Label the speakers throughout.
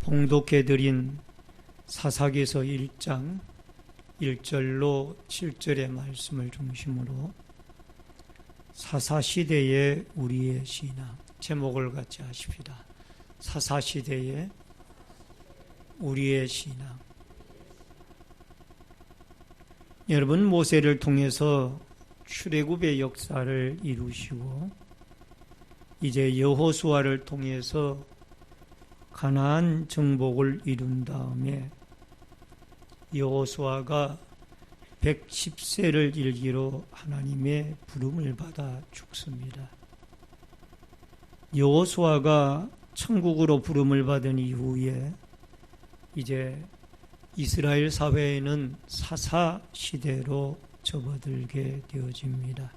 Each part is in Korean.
Speaker 1: 봉독해드린 사사기서 1장 1절로 7절의 말씀을 중심으로 사사시대의 우리의 신앙, 제목을 같이 하십시다. 사사시대의 우리의 신앙. 여러분, 모세를 통해서 출애굽의 역사를 이루시고 이제 여호수아를 통해서 가나안 정복을 이룬 다음에 여호수아가 110세를 일기로 하나님의 부름을 받아 죽습니다. 여호수아가 천국으로 부름을 받은 이후에 이제 이스라엘 사회에는 사사 시대로 접어들게 되어집니다.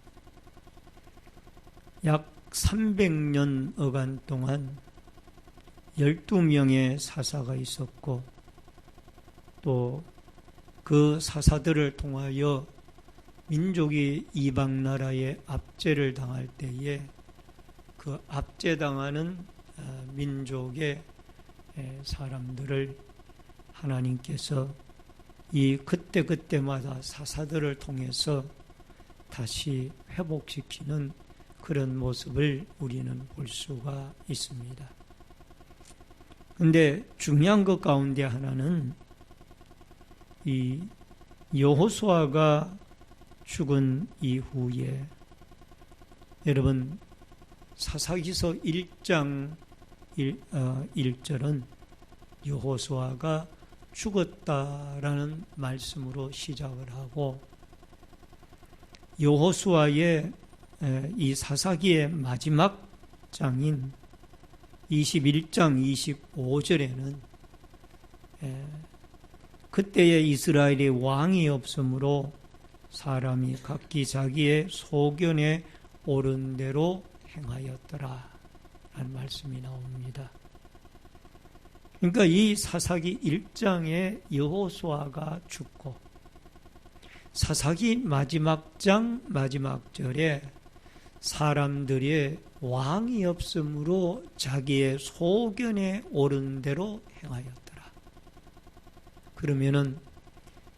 Speaker 1: 약 300년 어간 동안 12명의 사사가 있었고 또 그 사사들을 통하여 민족이 이방 나라의 압제를 당할 때에 그 압제당하는 민족의 사람들을 하나님께서 이 그때그때마다 사사들을 통해서 다시 회복시키는 그런 모습을 우리는 볼 수가 있습니다. 그런데 중요한 것 가운데 하나는 이 여호수아가 죽은 이후에 여러분 사사기서 1장 1절은 여호수아가 죽었다라는 말씀으로 시작을 하고 여호수아의 이 사사기의 마지막 장인 21장 25절에는 그때에 이스라엘에 왕이 없으므로 사람이 각기 자기의 소견에 옳은 대로 행하였더라 라는 말씀이 나옵니다. 그러니까 이 사사기 1장에 여호수아가 죽고 사사기 마지막 장 마지막 절에 사람들의 왕이 없으므로 자기의 소견에 옳은 대로 행하였더라. 그러면은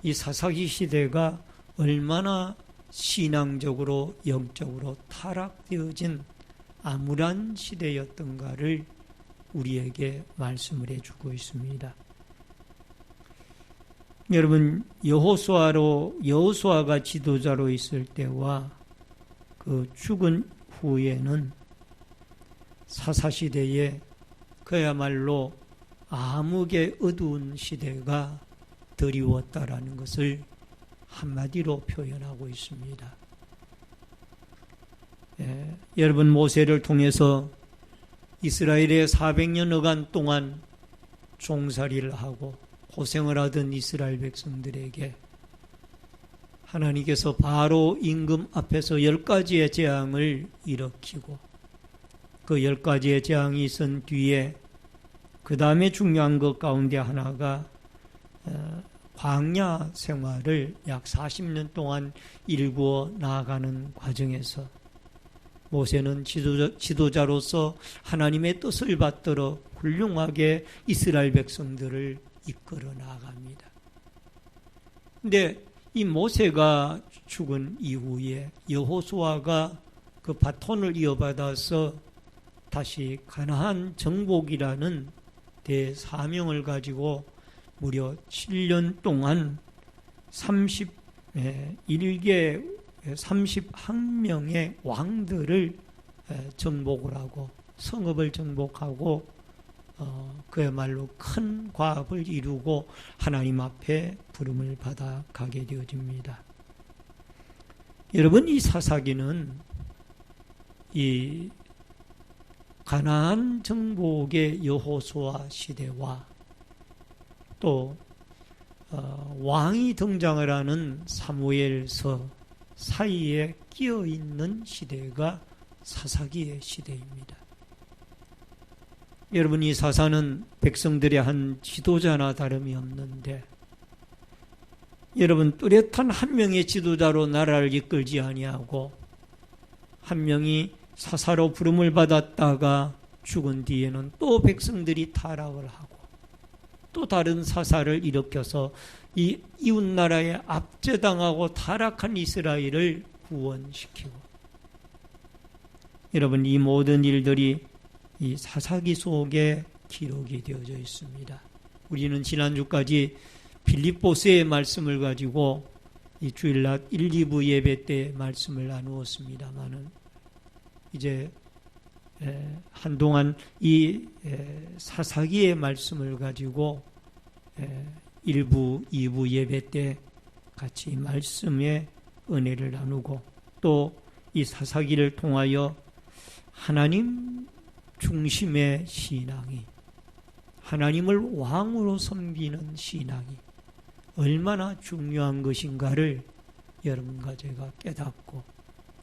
Speaker 1: 이 사사기 시대가 얼마나 신앙적으로 영적으로 타락되어진 암울한 시대였던가를 우리에게 말씀을 해주고 있습니다. 여러분, 여호수아가 지도자로 있을 때와 그 죽은 후에는 사사시대에 그야말로 암흑의 어두운 시대가 드리웠다라는 것을 한마디로 표현하고 있습니다. 여러분, 모세를 통해서 이스라엘의 400년여간 동안 종살이를 하고 고생을 하던 이스라엘 백성들에게 하나님께서 바로 임금 앞에서 10가지의 재앙을 일으키고 그 10가지의 재앙이 있은 뒤에 그 다음에 중요한 것 가운데 하나가 광야 생활을 약 40년 동안 일구어 나아가는 과정에서 모세는 지도자로서 하나님의 뜻을 받들어 훌륭하게 이스라엘 백성들을 이끌어 나아갑니다. 그런데 이 모세가 죽은 이후에 여호수아가 그 바톤을 이어받아서 다시 가나안 정복이라는 대사명을 가지고 무려 7년 동안 31명의 왕들을 정복을 하고 성읍을 정복하고 그야말로 큰 과업을 이루고 하나님 앞에 부름을 받아 가게 되어집니다. 여러분, 이 사사기는 이 가나안 정복의 여호수아 시대와 또 왕이 등장을 하는 사무엘서 사이에 끼어 있는 시대가 사사기의 시대입니다. 여러분, 이 사사는 백성들의 한 지도자나 다름이 없는데 여러분, 뚜렷한 한 명의 지도자로 나라를 이끌지 아니하고 한 명이 사사로 부름을 받았다가 죽은 뒤에는 또 백성들이 타락을 하고 또 다른 사사를 일으켜서 이 이웃나라에 압제당하고 타락한 이스라엘을 구원시키고, 여러분, 이 모든 일들이 이 사사기 속에 기록이 되어져 있습니다. 우리는 지난주까지 빌립보서의 말씀을 가지고 이 주일날 1, 2부 예배 때 말씀을 나누었습니다마는 이제 한동안 이 사사기의 말씀을 가지고 1부, 2부 예배 때 같이 말씀의 은혜를 나누고, 또 이 사사기를 통하여 하나님 중심의 신앙이, 하나님을 왕으로 섬기는 신앙이 얼마나 중요한 것인가를 여러분과 제가 깨닫고,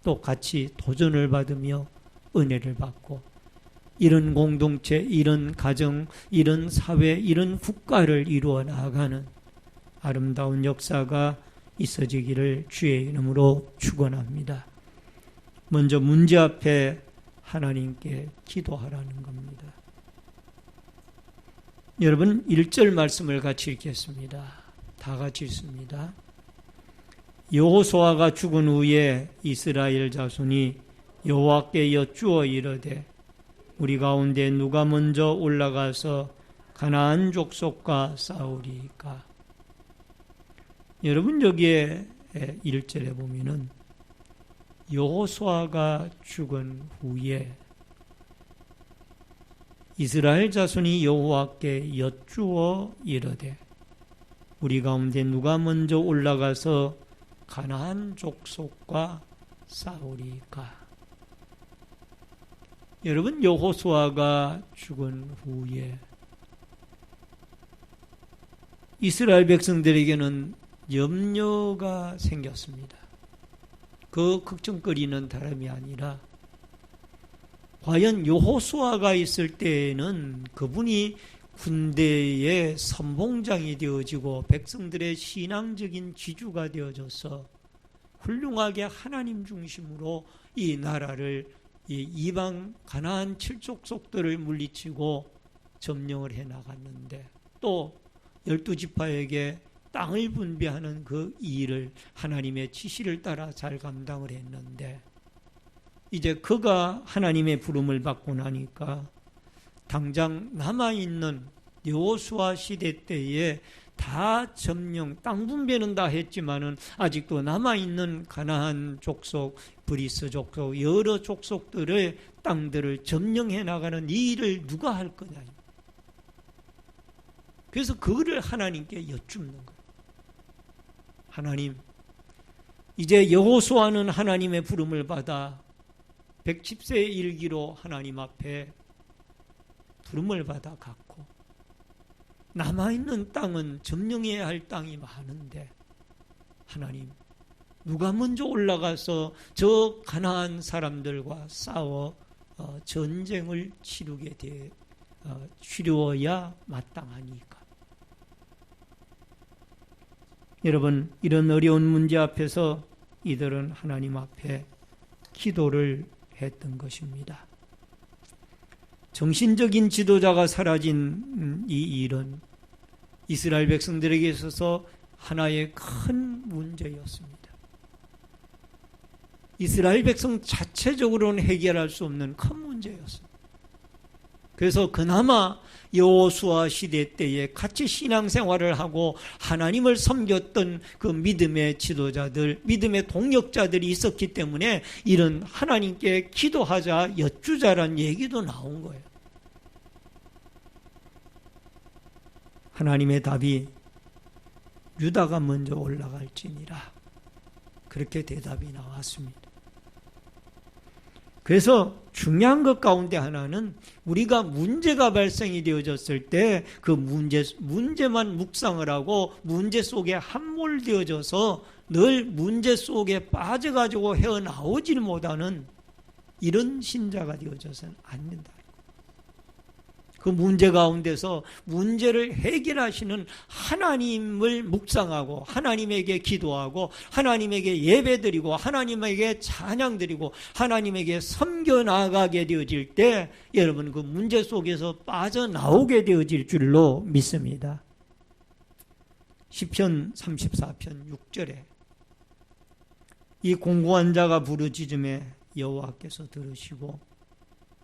Speaker 1: 또 같이 도전을 받으며 은혜를 받고, 이런 공동체, 이런 가정, 이런 사회, 이런 국가를 이루어 나가는 아름다운 역사가 있어지기를 주의 이름으로 축원합니다. 먼저 문제 앞에 하나님께 기도하라는 겁니다. 여러분, 1절 말씀을 같이 읽겠습니다. 다 같이 읽습니다. 여호수아가 죽은 후에 이스라엘 자손이 여호와께 여쭈어 이르되 우리 가운데 누가 먼저 올라가서 가나안 족속과 싸우리까? 여러분, 여기에 1절에 보면은 여호수아가 죽은 후에 이스라엘 자손이 여호와께 여쭈어 이르되 우리 가운데 누가 먼저 올라가서 가나안 족속과 싸우리까? 여러분, 여호수아가 죽은 후에 이스라엘 백성들에게는 염려가 생겼습니다. 그 걱정거리는 다름이 아니라, 과연 여호수아가 있을 때에는 그분이 군대의 선봉장이 되어지고 백성들의 신앙적인 지주가 되어져서 훌륭하게 하나님 중심으로 이 나라를, 이 이방 가나안 7족속들을 물리치고 점령을 해나갔는데, 또 12지파에게 땅을 분배하는 그 일을 하나님의 지시를 따라 잘 감당을 했는데, 이제 그가 하나님의 부름을 받고 나니까 당장 남아있는 여호수아 시대 때에 다 점령, 땅 분배는 다 했지만은 아직도 남아있는 가나안 족속, 브리스 족속, 여러 족속들의 땅들을 점령해 나가는 이 일을 누가 할 거냐. 그래서 그거를 하나님께 여쭙는 거예요. 하나님, 이제 여호수아는 하나님의 부름을 받아 110세의 일기로 하나님 앞에 부름을 받아 갔고, 남아있는 땅은 점령해야 할 땅이 많은데, 하나님, 누가 먼저 올라가서 저 가나안 사람들과 싸워 전쟁을 치루어야 마땅하니까? 여러분, 이런 어려운 문제 앞에서 이들은 하나님 앞에 기도를 했던 것입니다. 정신적인 지도자가 사라진 이 일은 이스라엘 백성들에게 있어서 하나의 큰 문제였습니다. 이스라엘 백성 자체적으로는 해결할 수 없는 큰 문제였습니다. 그래서 그나마 여호수아 시대 때에 같이 신앙생활을 하고 하나님을 섬겼던 그 믿음의 지도자들, 믿음의 동역자들이 있었기 때문에 이런 하나님께 기도하자, 여쭈자란 얘기도 나온 거예요. 하나님의 답이 유다가 먼저 올라갈지니라, 그렇게 대답이 나왔습니다. 그래서 중요한 것 가운데 하나는 우리가 문제가 발생이 되어졌을 때 그 문제만 묵상을 하고 문제 속에 함몰되어져서 늘 문제 속에 빠져가지고 헤어나오지를 못하는 이런 신자가 되어져서는 안 된다. 그 문제 가운데서 문제를 해결하시는 하나님을 묵상하고 하나님에게 기도하고 하나님에게 예배드리고 하나님에게 찬양드리고 하나님에게 섬겨 나가게 되어질 때 여러분 그 문제 속에서 빠져나오게 되어질 줄로 믿습니다. 시편 34편 6절에 이 공고한 자가 부르짖음에 여호와께서 들으시고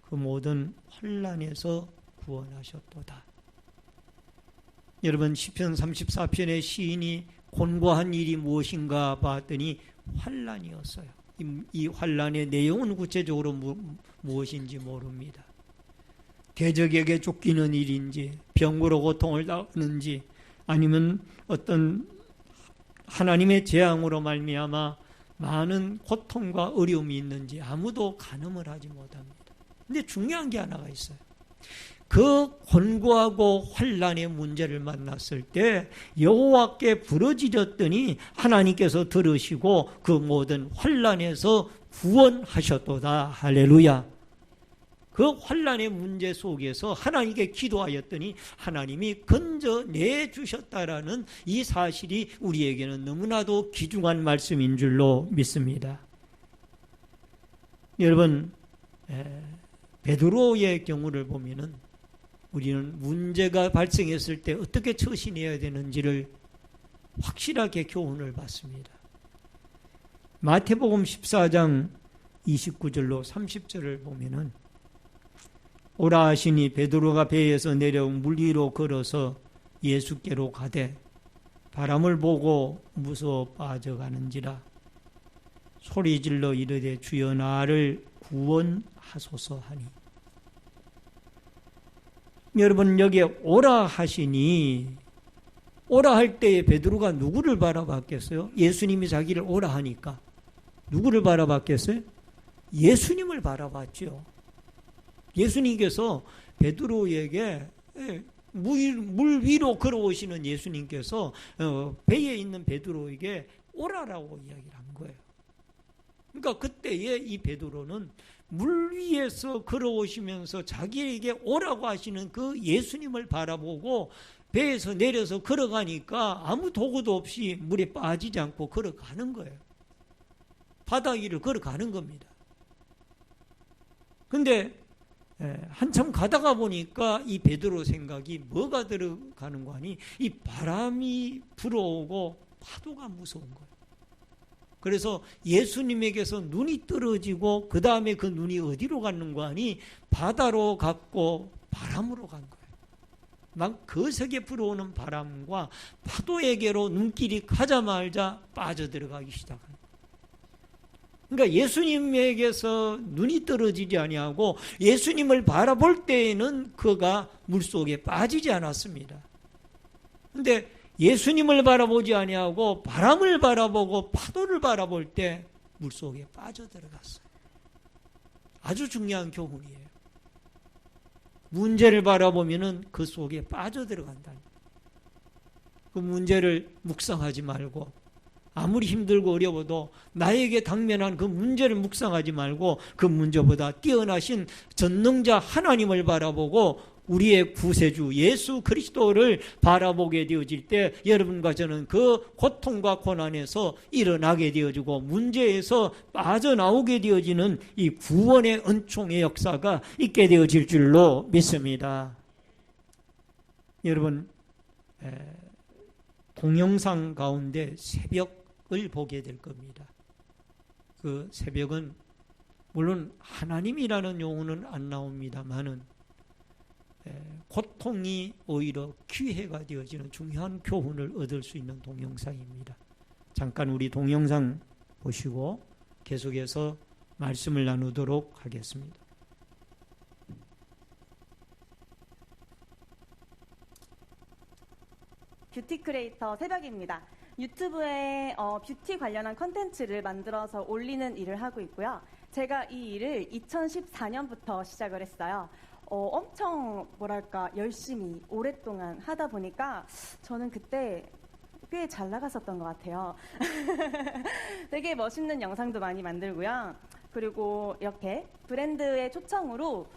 Speaker 1: 그 모든 환난에서 구원하셨도다. 여러분 시편 34편의 시인이 곤고한 일이 무엇인가 봤더니 환난이었어요. 이 환난의 내용은 구체적으로 무엇인지 모릅니다. 대적에게 쫓기는 일인지 병으로 고통을 당하는지 아니면 어떤 하나님의 재앙으로 말미암아 많은 고통과 어려움이 있는지 아무도 가늠을 하지 못합니다. 근데 중요한 게 하나가 있어요. 그 곤고하고 환난의 문제를 만났을 때 여호와께 부르짖었더니 하나님께서 들으시고 그 모든 환난에서 구원하셨도다. 할렐루야. 그 환난의 문제 속에서 하나님께 기도하였더니 하나님이 건져내 주셨다라는 이 사실이 우리에게는 너무나도 귀중한 말씀인 줄로 믿습니다. 여러분, 베드로의 경우를 보면은 우리는 문제가 발생했을 때 어떻게 처신해야 되는지를 확실하게 교훈을 받습니다. 마태복음 14장 29절로 30절을 보면은 오라 하시니 베드로가 배에서 내려 물 위로 걸어서 예수께로 가되 바람을 보고 무서워 빠져가는지라 소리질러 이르되 주여 나를 구원하소서 하니. 여러분 여기에 오라 하시니 오라 할 때에 베드로가 누구를 바라봤겠어요? 예수님이 자기를 오라 하니까 누구를 바라봤겠어요? 예수님을 바라봤죠. 예수님께서 베드로에게 물 위로 걸어오시는 예수님께서 배에 있는 베드로에게 오라라고 이야기를 한 거예요. 그러니까 그때에 이 베드로는 물 위에서 걸어오시면서 자기에게 오라고 하시는 그 예수님을 바라보고 배에서 내려서 걸어가니까 아무 도구도 없이 물에 빠지지 않고 걸어가는 거예요. 바다 위를 걸어가는 겁니다. 근데 한참 가다가 보니까 이 베드로 생각이 뭐가 들어가는 거 아니? 이 바람이 불어오고 파도가 무서운 거예요. 그래서 예수님에게서 눈이 떨어지고 그 다음에 그 눈이 어디로 가는 거 아니? 바다로 갔고 바람으로 간 거예요. 막 거세게 불어오는 바람과 파도에게로 눈길이 가자마자 빠져들어가기 시작합니다. 그러니까 예수님에게서 눈이 떨어지지 아니하고 예수님을 바라볼 때에는 그가 물속에 빠지지 않았습니다. 그런데 예수님을 바라보지 아니하고 바람을 바라보고 파도를 바라볼 때 물속에 빠져들어갔어요. 아주 중요한 교훈이에요. 문제를 바라보면은 그 속에 빠져들어간다. 그 문제를 묵상하지 말고 아무리 힘들고 어려워도 나에게 당면한 그 문제를 묵상하지 말고 그 문제보다 뛰어나신 전능자 하나님을 바라보고 우리의 구세주 예수 그리스도를 바라보게 되어질 때 여러분과 저는 그 고통과 고난에서 일어나게 되어지고 문제에서 빠져나오게 되어지는 이 구원의 은총의 역사가 있게 되어질 줄로 믿습니다. 여러분 동영상 가운데 새벽을 보게 될 겁니다. 그 새벽은 물론 하나님이라는 용어는 안 나옵니다만은 고통이 오히려 기회가 되어지는 중요한 교훈을 얻을 수 있는 동영상입니다. 잠깐 우리 동영상 보시고 계속해서 말씀을 나누도록 하겠습니다.
Speaker 2: 뷰티 크리에이터 새벽입니다. 유튜브에 뷰티 관련한 컨텐츠를 만들어서 올리는 일을 하고 있고요. 제가 이 일을 2014년부터 시작을 했어요. 엄청 뭐랄까 열심히 오랫동안 하다 보니까 저는 그때 꽤 잘 나갔었던 것 같아요. 되게 멋있는 영상도 많이 만들고요. 그리고 이렇게 브랜드의 초청으로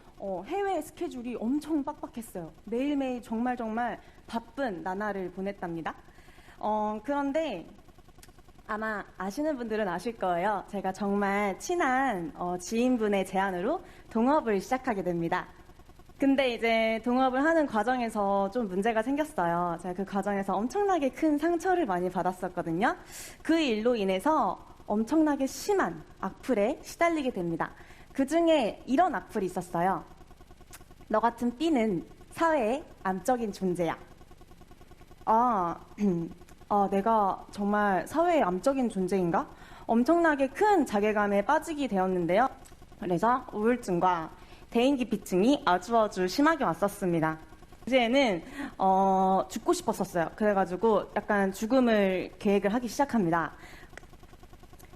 Speaker 2: 해외 스케줄이 엄청 빡빡했어요. 매일매일 정말 바쁜 나날을 보냈답니다. 그런데 아마 아시는 분들은 아실 거예요. 제가 정말 친한 지인분의 제안으로 동업을 시작하게 됩니다. 근데 이제 동업을 하는 과정에서 좀 문제가 생겼어요. 제가 그 과정에서 엄청나게 큰 상처를 많이 받았었거든요. 그 일로 인해서 엄청나게 심한 악플에 시달리게 됩니다. 그 중에 이런 악플이 있었어요. 너 같은 B는 사회의 암적인 존재야. 내가 정말 사회의 암적인 존재인가? 엄청나게 큰 자괴감에 빠지게 되었는데요. 그래서 우울증과 대인기피증이 아주 심하게 왔었습니다. 이제는 죽고 싶었었어요. 그래가지고 약간 죽음을 계획을 하기 시작합니다.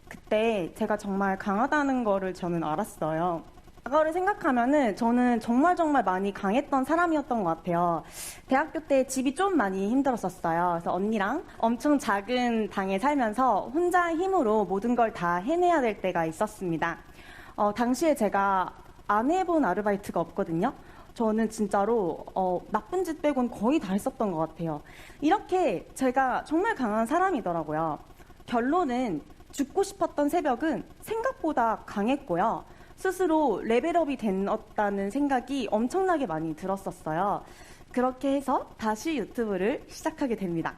Speaker 2: 그때 제가 정말 강하다는 거를 저는 알았어요. 과거를 생각하면은 저는 정말 많이 강했던 사람이었던 것 같아요. 대학교 때 집이 좀 많이 힘들었었어요. 그래서 언니랑 엄청 작은 방에 살면서 혼자 힘으로 모든 걸 다 해내야 될 때가 있었습니다. 당시에 제가 안 해본 아르바이트가 없거든요. 저는 진짜로 나쁜 짓 빼곤 거의 다 했었던 것 같아요. 이렇게 제가 정말 강한 사람이더라고요. 결론은 죽고 싶었던 새벽은 생각보다 강했고요. 스스로 레벨업이 됐다는 생각이 엄청나게 많이 들었었어요. 그렇게 해서 다시 유튜브를 시작하게 됩니다.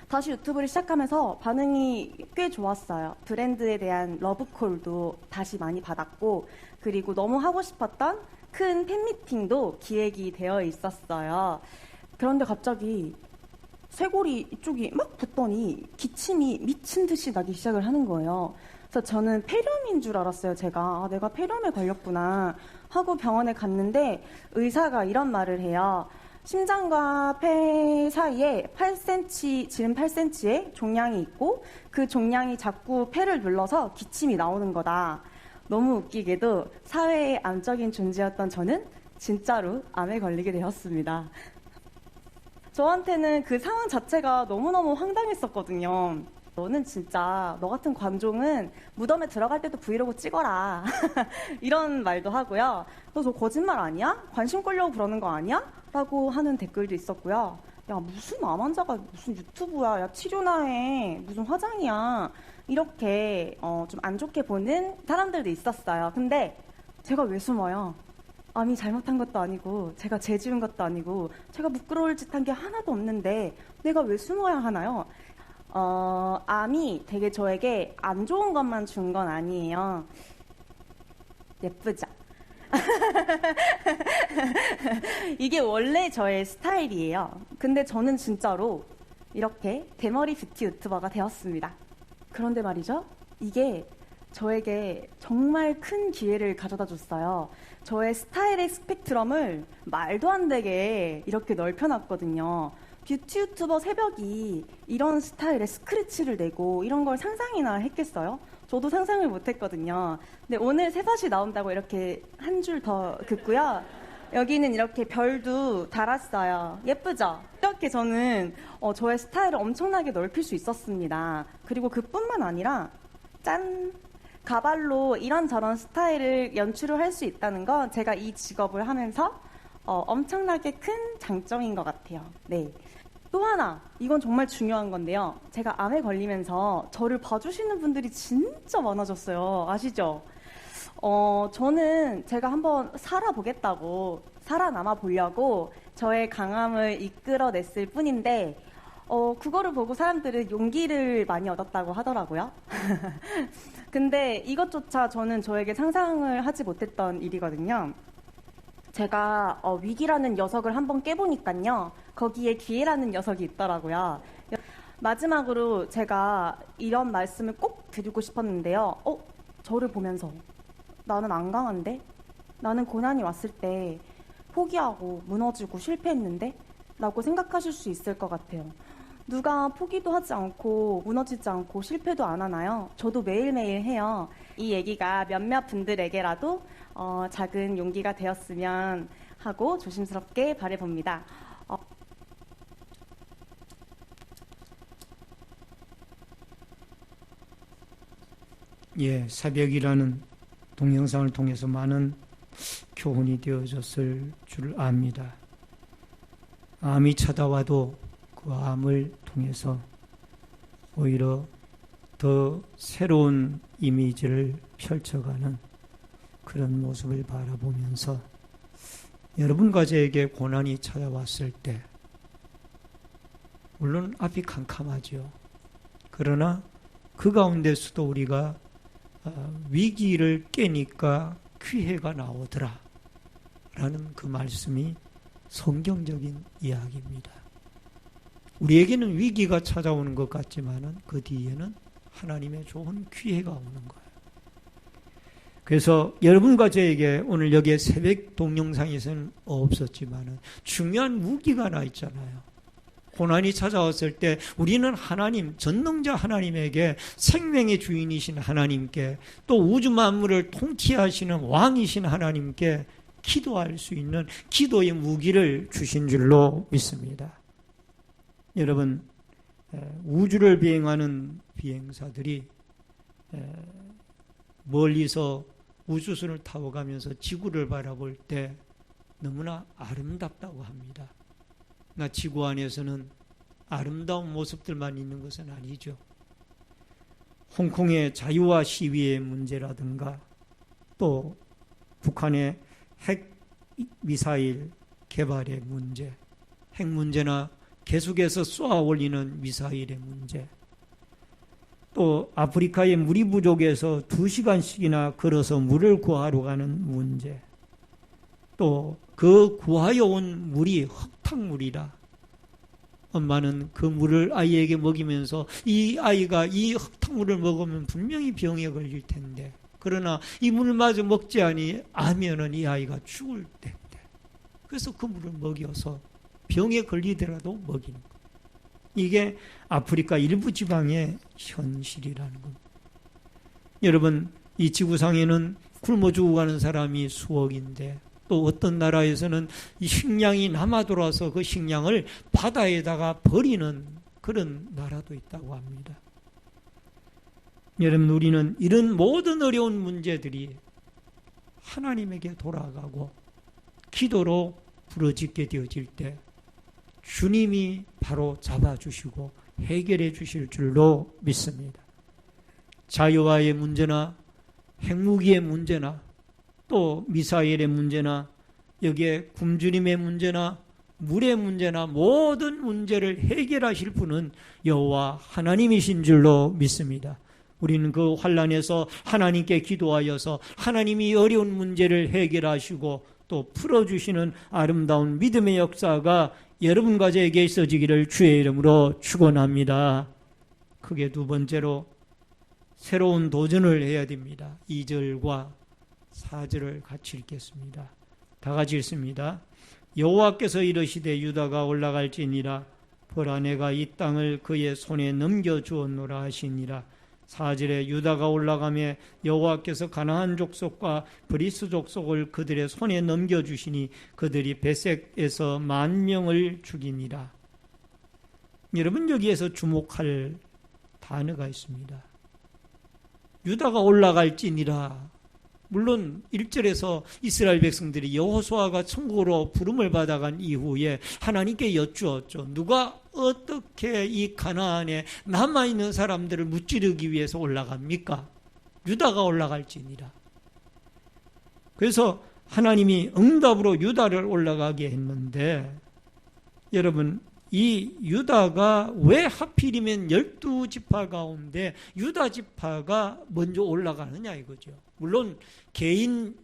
Speaker 2: 다시 유튜브를 시작하면서 반응이 꽤 좋았어요. 브랜드에 대한 러브콜도 다시 많이 받았고, 그리고 너무 하고 싶었던 큰 팬미팅도 기획이 되어 있었어요. 그런데 갑자기 쇄골이 이쪽이 막 붓더니 기침이 미친 듯이 나기 시작을 하는 거예요. 그래서 저는 폐렴인 줄 알았어요. 제가 내가 폐렴에 걸렸구나 하고 병원에 갔는데 의사가 이런 말을 해요. 심장과 폐 사이에 8cm, 지름 8cm의 종양이 있고 그 종양이 자꾸 폐를 눌러서 기침이 나오는 거다. 너무 웃기게도 사회의 암적인 존재였던 저는 진짜로 암에 걸리게 되었습니다. 저한테는 그 상황 자체가 너무너무 황당했었거든요. 너는 진짜 너 같은 관종은 무덤에 들어갈 때도 브이로그 찍어라. 이런 말도 하고요. 너 저 거짓말 아니야? 관심 끌려고 그러는 거 아니야? 라고 하는 댓글도 있었고요. 야, 무슨 암 환자가 무슨 유튜브야. 야, 치료나 해. 무슨 화장이야. 이렇게 좀 안 좋게 보는 사람들도 있었어요. 근데 제가 왜 숨어요? 암이 잘못한 것도 아니고 제가 죄 지은 것도 아니고 제가 부끄러울 짓 한 게 하나도 없는데 내가 왜 숨어야 하나요? 암이 되게 저에게 안 좋은 것만 준 건 아니에요. 예쁘죠? 이게 원래 저의 스타일이에요. 근데 저는 진짜로 이렇게 대머리 뷰티 유튜버가 되었습니다. 그런데 말이죠. 이게 저에게 정말 큰 기회를 가져다 줬어요. 저의 스타일의 스펙트럼을 말도 안 되게 이렇게 넓혀놨거든요. 뷰티 유튜버 새벽이 이런 스타일의 스크래치를 내고 이런 걸 상상이나 했겠어요? 저도 상상을 못했거든요. 근데 오늘 새밭이 나온다고 이렇게 한 줄 더 긋고요. 여기는 이렇게 별도 달았어요. 예쁘죠? 이렇게 저는 저의 스타일을 엄청나게 넓힐 수 있었습니다. 그리고 그뿐만 아니라 짠! 가발로 이런저런 스타일을 연출을 할 수 있다는 건 제가 이 직업을 하면서 엄청나게 큰 장점인 것 같아요. 네. 또 하나, 이건 정말 중요한 건데요. 제가 암에 걸리면서 저를 봐주시는 분들이 진짜 많아졌어요. 아시죠? 저는 제가 한번 살아보겠다고, 살아남아 보려고 저의 강함을 이끌어냈을 뿐인데, 그거를 보고 사람들은 용기를 많이 얻었다고 하더라고요. 근데 이것조차 저는 저에게 상상을 하지 못했던 일이거든요. 제가 위기라는 녀석을 한번 깨보니까요. 거기에 기회라는 녀석이 있더라고요. 마지막으로 제가 이런 말씀을 꼭 드리고 싶었는데요. 저를 보면서 나는 안 강한데? 나는 고난이 왔을 때 포기하고 무너지고 실패했는데? 라고 생각하실 수 있을 것 같아요. 누가 포기도 하지 않고 무너지지 않고 실패도 안 하나요? 저도 매일매일 해요. 이 얘기가 몇몇 분들에게라도 작은 용기가 되었으면 하고 조심스럽게 바라봅니다.
Speaker 1: 예, 새벽이라는 동영상을 통해서 많은 교훈이 되어졌을 줄 압니다. 암이 찾아와도 그 암을 통해서 오히려 더 새로운 이미지를 펼쳐가는 그런 모습을 바라보면서 여러분과 저에게 고난이 찾아왔을 때 물론 앞이 캄캄하죠. 그러나 그 가운데서도 우리가 위기를 깨니까 기회가 나오더라 라는 그 말씀이 성경적인 이야기입니다. 우리에게는 위기가 찾아오는 것 같지만 그 뒤에는 하나님의 좋은 기회가 오는 거예요. 그래서 여러분과 저에게 오늘 여기에 새벽 동영상에서는 없었지만 중요한 무기가 나 있잖아요. 고난이 찾아왔을 때 우리는 하나님, 전능자 하나님에게, 생명의 주인이신 하나님께, 또 우주 만물을 통치하시는 왕이신 하나님께 기도할 수 있는 기도의 무기를 주신 줄로 믿습니다. 여러분, 우주를 비행하는 비행사들이 멀리서 우주선을 타고 가면서 지구를 바라볼 때 너무나 아름답다고 합니다. 나 지구 안에서는 아름다운 모습들만 있는 것은 아니죠. 홍콩의 자유와 시위의 문제라든가 또 북한의 핵 미사일 개발의 문제, 핵 문제나 계속해서 쏘아 올리는 미사일의 문제, 또 아프리카의 물이 부족해서 2시간씩이나 걸어서 물을 구하러 가는 문제, 또 그 구하여 온 물이 흙탕물이라 엄마는 그 물을 아이에게 먹이면서 이 아이가 이 흙탕물을 먹으면 분명히 병에 걸릴 텐데, 그러나 이 물마저 먹지 않으면 이 아이가 죽을 텐데, 그래서 그 물을 먹여서 병에 걸리더라도 먹이는 것. 이게 아프리카 일부 지방의 현실이라는 겁니다. 여러분, 이 지구상에는 굶어 죽어가는 사람이 수억인데, 또 어떤 나라에서는 이 식량이 남아 돌아서 그 식량을 바다에다가 버리는 그런 나라도 있다고 합니다. 여러분, 우리는 이런 모든 어려운 문제들이 하나님에게 돌아가고 기도로 부러지게 되어질 때 주님이 바로 잡아주시고 해결해 주실 줄로 믿습니다. 자유와의 문제나 핵무기의 문제나 또 미사일의 문제나 여기에 굶주림의 문제나 물의 문제나 모든 문제를 해결하실 분은 여호와 하나님이신 줄로 믿습니다. 우리는 그 환난에서 하나님께 기도하여서 하나님이 어려운 문제를 해결하시고 또 풀어주시는 아름다운 믿음의 역사가 여러분과 저에게 있어지기를 주의 이름으로 축원합니다. 크게 두 번째로 새로운 도전을 해야 됩니다. 2절과 4절을 같이 읽겠습니다. 다 같이 읽습니다. 여호와께서 이르시되 유다가 올라갈지니라. 보라 내가 이 땅을 그의 손에 넘겨주었노라 하시니라. 4절에 유다가 올라가며 여호와께서 가나안 족속과 브리스 족속을 그들의 손에 넘겨주시니 그들이 베색에서 10,000명을 죽이니라. 여러분, 여기에서 주목할 단어가 있습니다. 유다가 올라갈지니라. 물론 1절에서 이스라엘 백성들이 여호수아가 천국으로 부름을 받아간 이후에 하나님께 여쭈었죠. 누가 어떻게 이 가나안에 남아있는 사람들을 무찌르기 위해서 올라갑니까? 유다가 올라갈지니라. 그래서 하나님이 응답으로 유다를 올라가게 했는데, 여러분, 이 유다가 왜 하필이면 12지파 가운데 유다 지파가 먼저 올라가느냐 이거죠. 물론 개인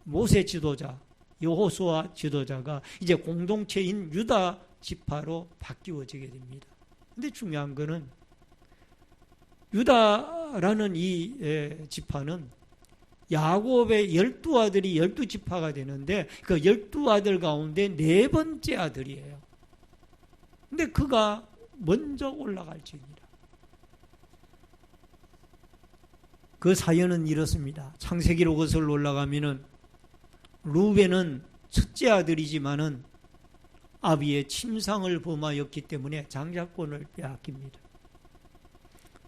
Speaker 1: 모세 지도자, 여호수아 지도자가 이제 공동체인 유다 지파로 바뀌어지게 됩니다. 근데 중요한 거는 유다라는 이 지파는 야곱의 12아들이 12지파가 되는데 그 12아들 가운데 4번째 아들이에요. 근데 그가 먼저 올라갈지니라. 그 사연은 이렇습니다. 창세기로 거슬러 올라가면은 루벤은 첫째 아들이지만은 아비의 침상을 범하였기 때문에 장자권을 빼앗깁니다.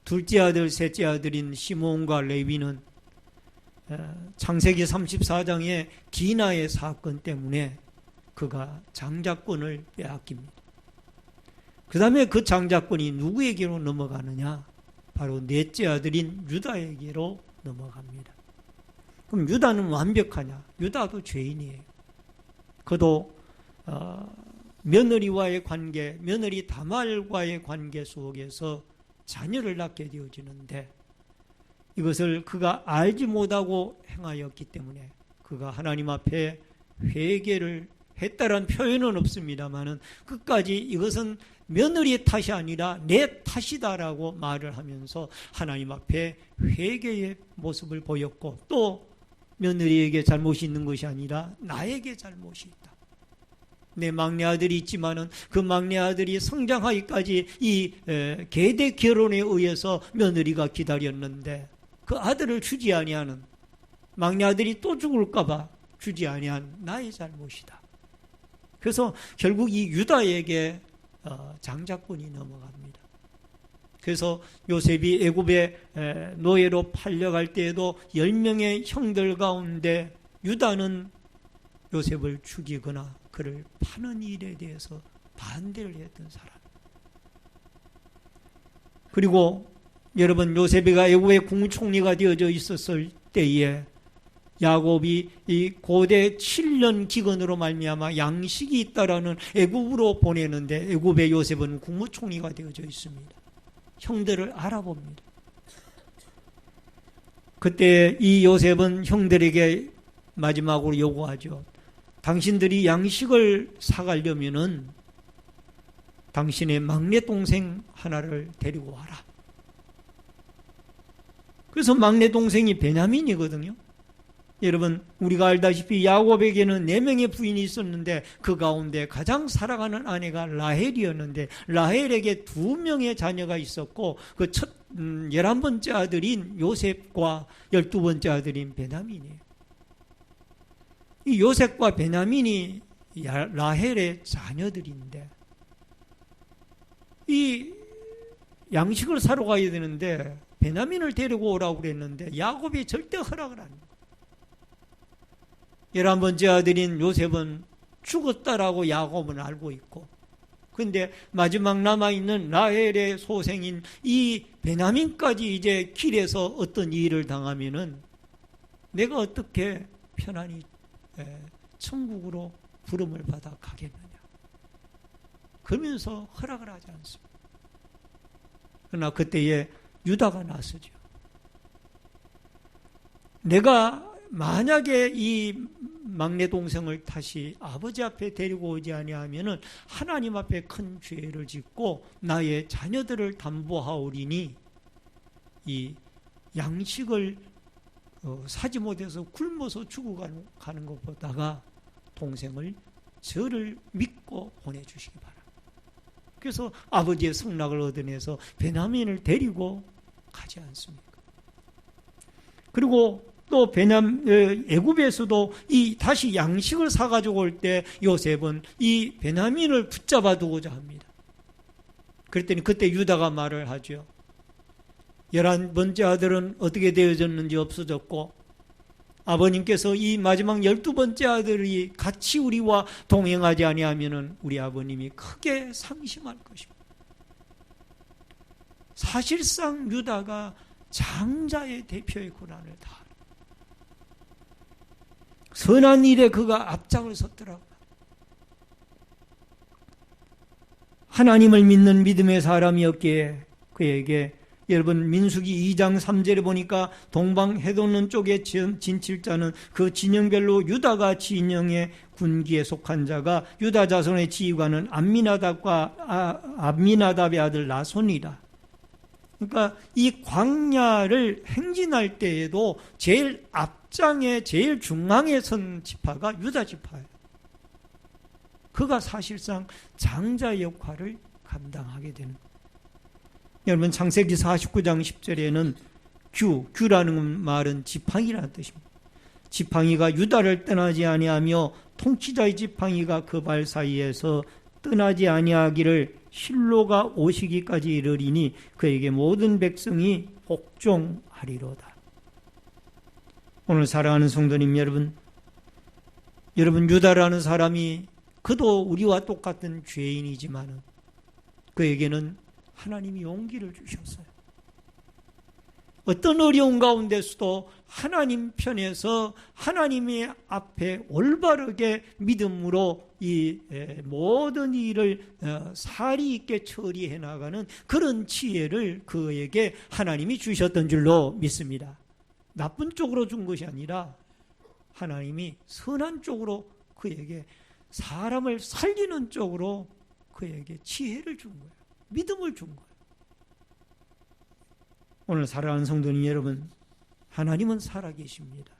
Speaker 1: 둘째 아들, 셋째 아들인 시몬과 레위는 창세기 34장의 디나의 사건 때문에 그가 장자권을 빼앗깁니다. 그 다음에 그 장자권이 누구에게로 넘어가느냐? 바로 넷째 아들인 유다에게로 넘어갑니다. 그럼 유다는 완벽하냐? 유다도 죄인이에요. 그도 며느리와의 관계, 며느리 다말과의 관계 속에서 자녀를 낳게 되어지는데 이것을 그가 알지 못하고 행하였기 때문에 그가 하나님 앞에 회개를 했다라는 표현은 없습니다만은 끝까지 이것은 며느리의 탓이 아니라 내 탓이다라고 말을 하면서 하나님 앞에 회개의 모습을 보였고 또 며느리에게 잘못이 있는 것이 아니라 나에게 잘못이 있다. 내 막내 아들이 있지만은 그 막내 아들이 성장하기까지 이 계대 결혼에 의해서 며느리가 기다렸는데 그 아들을 주지 아니하는 막내 아들이 또 죽을까봐 주지 아니한 나의 잘못이다. 그래서 결국 이 유다에게 장자권이 넘어갑니다. 그래서 요셉이 애굽의 노예로 팔려갈 때에도 10명의 형들 가운데 유다는 요셉을 죽이거나 그를 파는 일에 대해서 반대를 했던 사람. 그리고 여러분 요셉이가 애굽의 국무총리가 되어져 있었을 때에 야곱이 이 고대 7년 기근으로 말미암아 양식이 있다라는 애굽으로 보내는데 애굽의 요셉은 국무총리가 되어져 있습니다. 형들을 알아봅니다. 그때 이 요셉은 형들에게 마지막으로 요구하죠. 당신들이 양식을 사가려면은 당신의 막내 동생 하나를 데리고 와라. 그래서 막내 동생이 베냐민이거든요. 여러분 우리가 알다시피 야곱에게는 4명의 부인이 있었는데 그 가운데 가장 사랑하는 아내가 라헬이었는데 라헬에게 2명의 자녀가 있었고 그 첫 11번째 아들인 요셉과 12번째 아들인 베냐민이에요. 이 요셉과 베냐민이 라헬의 자녀들인데 이 양식을 사러 가야 되는데 베냐민을 데리고 오라고 그랬는데 야곱이 절대 허락을 안 해요. 11번째 아들인 요셉은 죽었다라고 야곱은 알고 있고 그런데 마지막 남아있는 라헬의 소생인 이 베냐민까지 이제 길에서 어떤 일을 당하면은 내가 어떻게 편안히 천국으로 부름을 받아 가겠느냐. 그러면서 허락을 하지 않습니다. 그러나 그때에 유다가 나서죠. 내가 만약에 이 막내 동생을 다시 아버지 앞에 데리고 오지 아니하면은 하나님 앞에 큰 죄를 짓고 나의 자녀들을 담보하오리니 이 양식을 사지 못해서 굶어서 죽어가는 것보다가 동생을 저를 믿고 보내주시기 바랍니다. 그래서 아버지의 승낙을 얻어내서 베냐민을 데리고 가지 않습니까? 그리고 또 애굽에서도 이 다시 양식을 사가지고 올 때 요셉은 이 베냐민을 붙잡아 두고자 합니다. 그랬더니 그때 유다가 말을 하죠. 11번째 아들은 어떻게 되어졌는지 없어졌고 아버님께서 이 마지막 12번째 아들이 같이 우리와 동행하지 아니하면은 우리 아버님이 크게 상심할 것입니다. 사실상 유다가 장자의 대표의 고난을 다 선한 일에 그가 앞장을 섰더라고요. 하나님을 믿는 믿음의 사람이었기에 그에게 여러분 민수기 2장 3절에 보니까 동방해돋는 쪽에 진칠자는 그 진영별로 유다가 진영의 군기에 속한 자가 유다 자손의 지휘관은 암미나답의 아들 나손이라. 그러니까 이 광야를 행진할 때에도 제일 앞장에 제일 중앙에 선 지파가 유다 지파예요. 그가 사실상 장자 역할을 감당하게 되는 거예요. 여러분 창세기 49장 10절에는 규라는 말은 지팡이라는 뜻입니다. 지팡이가 유다를 떠나지 아니하며 통치자의 지팡이가 그 발 사이에서 떠나지 아니하기를 실로가 오시기까지 이르리니 그에게 모든 백성이 복종하리로다. 오늘 사랑하는 성도님 여러분, 유다라는 사람이 그도 우리와 똑같은 죄인이지만 그에게는 하나님이 용기를 주셨어요. 어떤 어려운 가운데서도 하나님 편에서 하나님의 앞에 올바르게 믿음으로 이 모든 일을 사리 있게 처리해 나가는 그런 지혜를 그에게 하나님이 주셨던 줄로 믿습니다. 나쁜 쪽으로 준 것이 아니라 하나님이 선한 쪽으로 그에게 사람을 살리는 쪽으로 그에게 지혜를 준 거예요. 믿음을 준 거예요. 오늘 사랑하는 성도님 여러분, 하나님은 살아계십니다.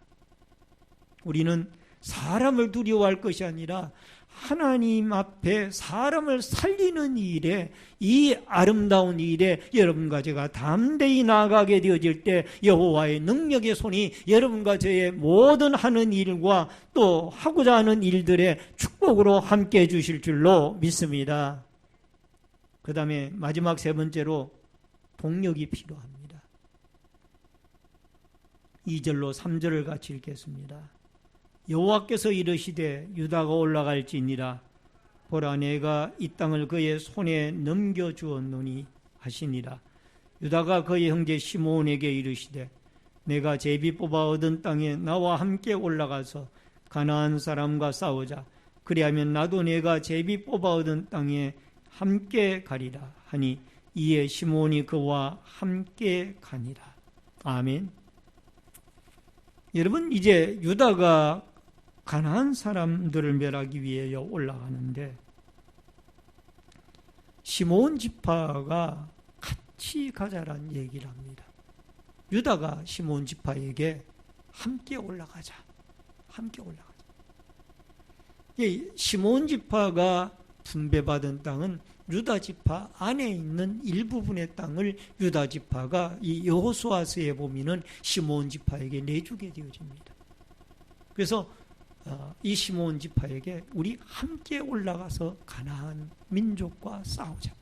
Speaker 1: 우리는 사람을 두려워할 것이 아니라 하나님 앞에 사람을 살리는 일에, 이 아름다운 일에 여러분과 제가 담대히 나아가게 되어질 때 여호와의 능력의 손이 여러분과 저의 모든 하는 일과 또 하고자 하는 일들의 축복으로 함께해 주실 줄로 믿습니다. 그 다음에 마지막 세 번째로 동력이 필요합니다. 2절로 3절을 같이 읽겠습니다. 여호와께서 이르시되 유다가 올라갈지니라. 보라, 내가 이 땅을 그의 손에 넘겨주었노니 하시니라. 유다가 그의 형제 시므온에게 이르시되 내가 제비 뽑아 얻은 땅에 나와 함께 올라가서 가나안 사람과 싸우자. 그리하면 나도 내가 제비 뽑아 얻은 땅에 함께 가리라 하니 이에 시므온이 그와 함께 가니라. 아멘. 여러분, 이제 유다가 가나안 사람들을 멸하기 위해 올라가는데 시므온 지파가 같이 가자라는 얘기를 합니다. 유다가 시므온 지파에게 함께 올라가자. 함께 올라가자. 시므온 지파가 분배받은 땅은 유다 지파 안에 있는 일부분의 땅을 유다 지파가 이 여호수아서에 보면은 시므온 지파에게 내주게 되어집니다. 그래서 이 시므온 지파에게 우리 함께 올라가서 가나안 민족과 싸우자.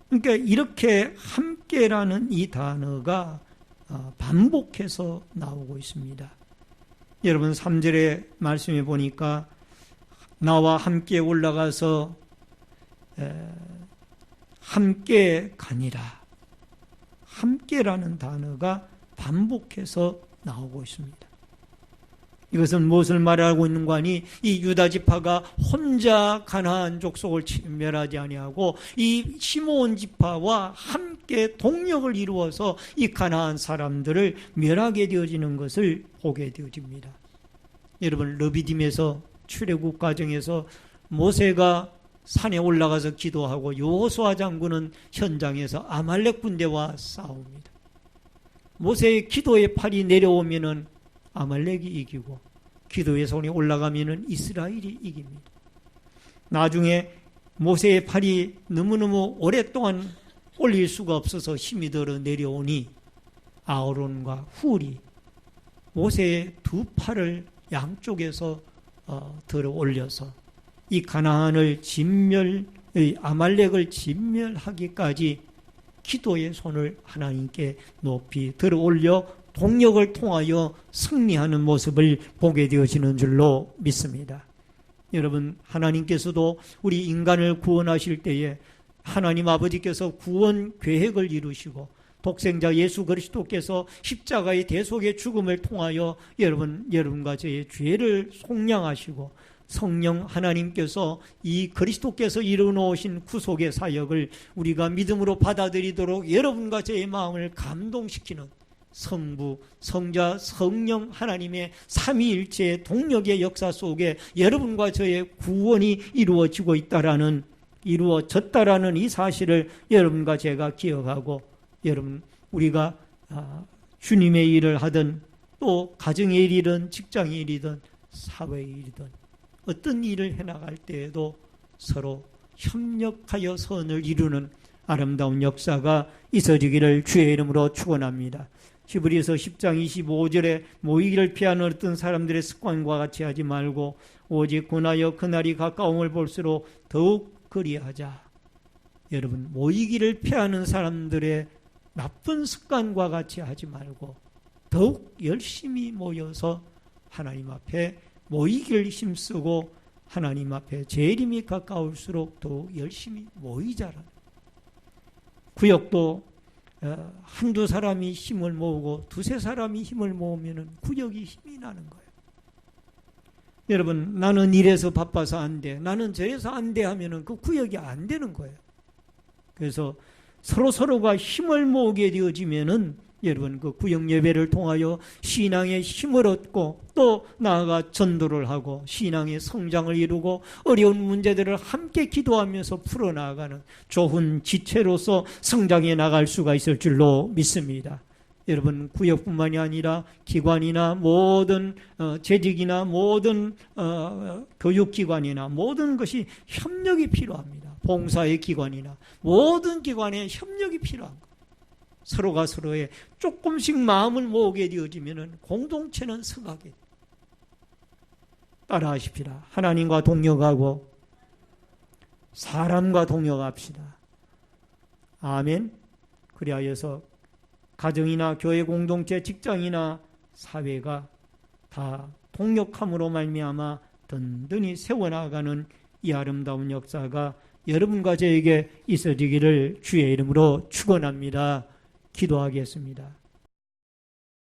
Speaker 1: 그러니까 이렇게 함께라는 이 단어가 반복해서 나오고 있습니다. 여러분 3절의 말씀에 보니까 나와 함께 올라가서 함께 가니라. 함께라는 단어가 반복해서 나오고 있습니다. 이것은 무엇을 말하고 있는 거 아니? 이 유다 지파가 혼자 가나안 족속을 멸하지 아니하고 이 시므온 지파와 함께 동력을 이루어서 이 가나안 사람들을 멸하게 되어지는 것을 보게 되어집니다. 여러분, 르비딤에서 출애굽 과정에서 모세가 산에 올라가서 기도하고 여호수아 장군은 현장에서 아말렉 군대와 싸웁니다. 모세의 기도의 팔이 내려오면은 아말렉이 이기고 기도의 손이 올라가면은 이스라엘이 이깁니다. 나중에 모세의 팔이 너무너무 오랫동안 올릴 수가 없어서 힘이 들어 내려오니 아론과 훌이 모세의 두 팔을 양쪽에서 들어 올려서 이 가나안을 아말렉을 진멸하기까지 기도의 손을 하나님께 높이 들어 올려 동력을 통하여 승리하는 모습을 보게 되어지는 줄로 믿습니다. 여러분, 하나님께서도 우리 인간을 구원하실 때에 하나님 아버지께서 구원 계획을 이루시고 독생자 예수 그리스도께서 십자가의 대속의 죽음을 통하여 여러분과 저의 죄를 속량하시고 성령 하나님께서 이 그리스도께서 이루어놓으신 구속의 사역을 우리가 믿음으로 받아들이도록 여러분과 저의 마음을 감동시키는 성부, 성자, 성령 하나님의 삼위일체의 동력의 역사 속에 여러분과 저의 구원이 이루어졌다라는 이 사실을 여러분과 제가 기억하고 여러분, 우리가 주님의 일을 하든 또 가정의 일이든 직장의 일이든 사회의 일이든 어떤 일을 해나갈 때에도 서로 협력하여 선을 이루는 아름다운 역사가 있어지기를 주의 이름으로 축원합니다. 히브리서 10장 25절에 모이기를 피하는 어떤 사람들의 습관과 같이 하지 말고 오직 권하여 그날이 가까움을 볼수록 더욱 그리하자. 여러분, 모이기를 피하는 사람들의 나쁜 습관과 같이 하지 말고 더욱 열심히 모여서 하나님 앞에 모이기를 힘쓰고 하나님 앞에 재림이 가까울수록 더욱 열심히 모이자라. 구역도 한두 사람이 힘을 모으고 두세 사람이 힘을 모으면 구역이 힘이 나는 거예요. 여러분, 나는 이래서 바빠서 안 돼, 나는 저래서 안 돼 하면은 그 구역이 안 되는 거예요. 그래서 서로가 힘을 모으게 되어지면은 여러분, 그 구역 예배를 통하여 신앙의 힘을 얻고 또 나아가 전도를 하고 신앙의 성장을 이루고 어려운 문제들을 함께 기도하면서 풀어나가는 좋은 지체로서 성장해 나갈 수가 있을 줄로 믿습니다. 여러분, 구역뿐만이 아니라 기관이나 모든 재직이나 모든 교육기관이나 모든 것이 협력이 필요합니다. 봉사의 기관이나 모든 기관에 협력이 필요한 거예요. 서로가 서로의 조금씩 마음을 모으게 되어지면 공동체는 서가게. 따라하십시다. 하나님과 동역하고 사람과 동역합시다. 아멘. 그리하여서 가정이나 교회 공동체, 직장이나 사회가 다 동역함으로 말미암아 든든히 세워나가는 이 아름다운 역사가 여러분과 저에게 있어지기를 주의 이름으로 축원합니다. 기도하겠습니다.